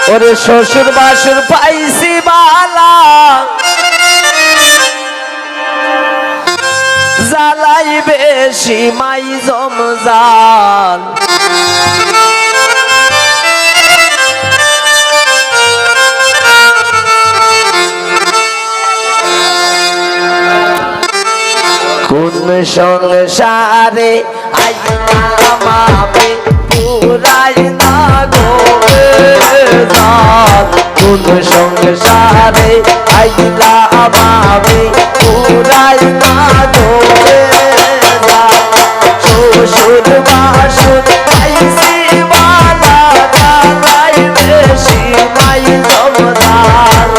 ওরে শ্বশুর বাসুর পাইছি বালা জ্বালাই বেশি মাই জমজান কোন সংসারে আইলাম আমি পুরাই না গো কোন সংসারে আইলাম আমি পুরাই না গো শ্বশুর বাসুর পাইছি বালা জ্বালাই বেশি মাই জমদার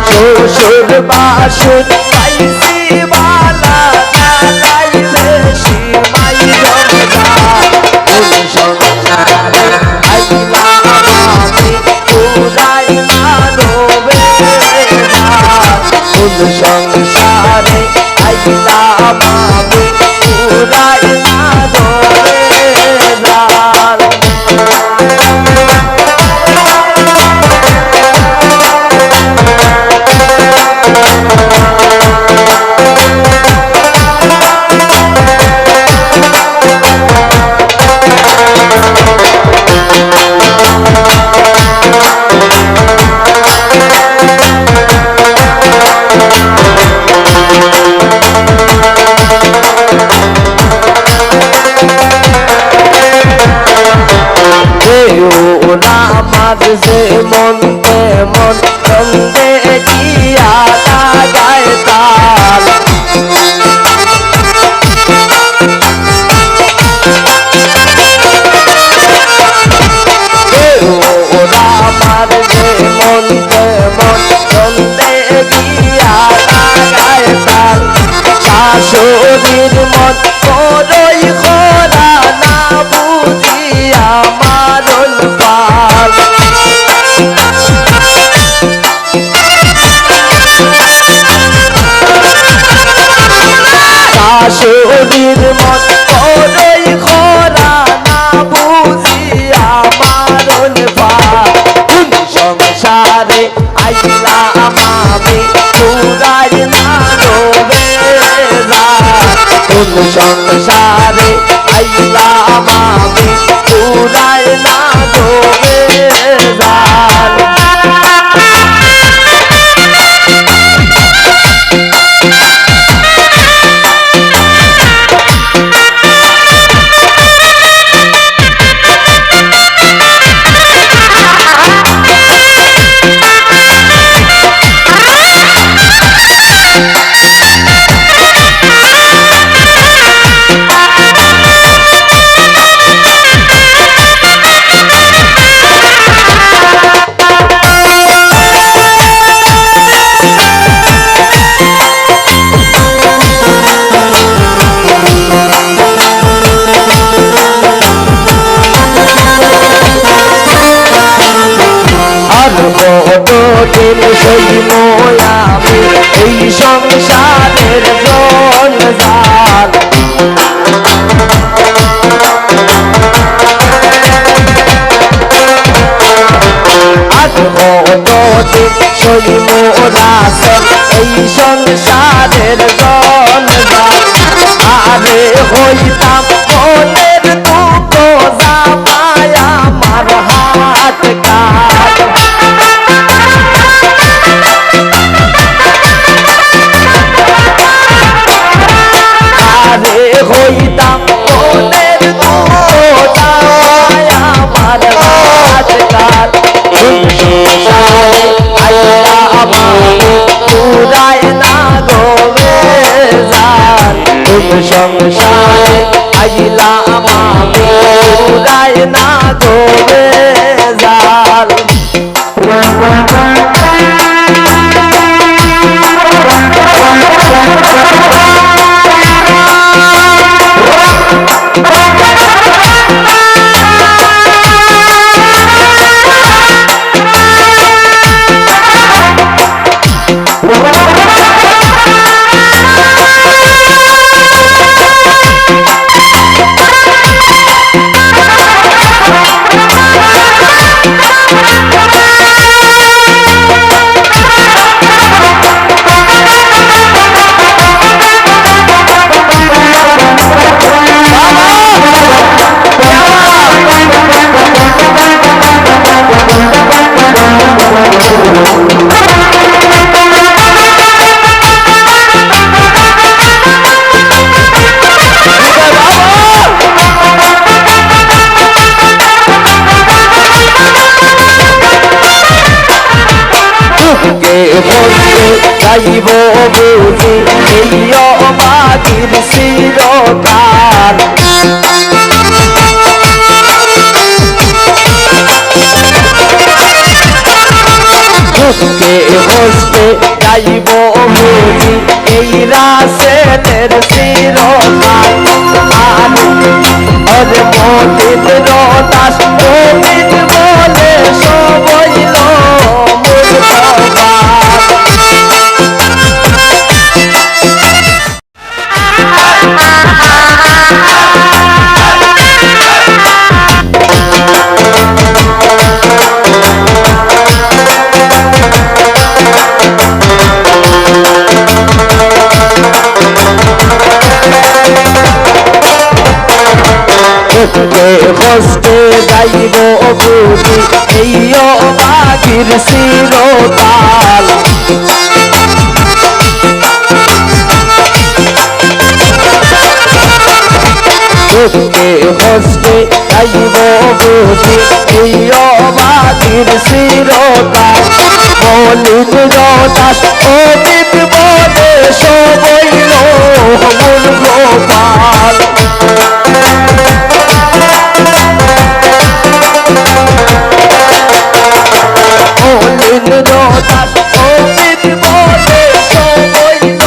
শ্বশুর বাসুর পাইছি বালা জ্বালাই বেশি মাই জমদার কোন সংসারে আইলাম আমি পুরাই না রবে কোন সংসারে আইলাম আমি পুরাই না রবে আমার যে মন তেমন সন্দে গিয়া লাগায় তাল আমার যে মন তেমন সন্দে গিয়া লাগায় তাল শাশুড়ির মন বড়ই খরা না বুঝিয়া মারল পাল শাশুড়ির মন বড়ই খরা না বুঝিয়া মারল পাল কোন সংসারে আইলাম আমি পুরাই না রবে কোন সংসারে আইলাম আমি পুরাই না রবে কতদিন সইব আমি এই সংসারের জঞ্জাল আজ কতদিন সইব রাসন এই সংসারের জঞ্জাল আরে হইতাম মনের দুঃখ জামাই আমার হাত কাট হইতাম মনের দুঃখ আমার হাত কাট আইলাম আমি পুরাই না গো কোন সংসারে আইলাম আমি পুরাই না গো জাল যাইব বুঝি এই অবাগির চিরকাল হুসকে হুসকে যাইব বুঝি এই রাসেলের চিরকাল আর মতিন রদাস মতিন বলে সবইল হস্তে যাইব বুঝি এই অবাগির চিরকাল হস্তে হস্তে যাইব বুঝি এই অবাগির চিরকাল মলিন রদাস অমিত বলে সবইল মূল গোপাল রদাস অমিত বলে সবইল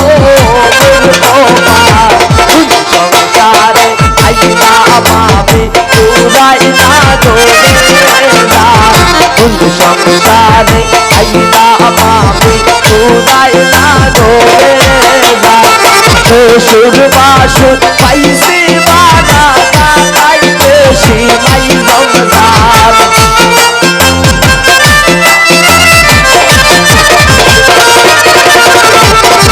সংসারে আইনা ভাবি চুরাই না গোরেরা সংসারে আইনা ভাবি চুরাই না গোরেরা শ্বশুর বাসুর পাইছি বানা তাই বেশি মাই সংসার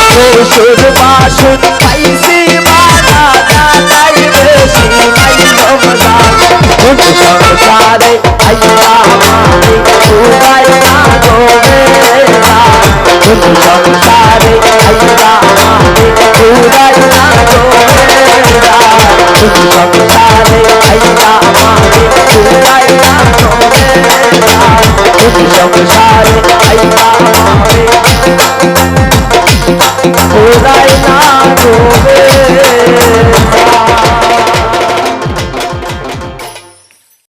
শ্বশুর বাসুর পাইছি বানা তাই বেশি মাই সংসার সংসারে আইয়া মামি চুরাই না গোরেরা সংসারে আইয়া মামি চুরাই না গোরেরা সংসারে আইয়া মামি চুরাই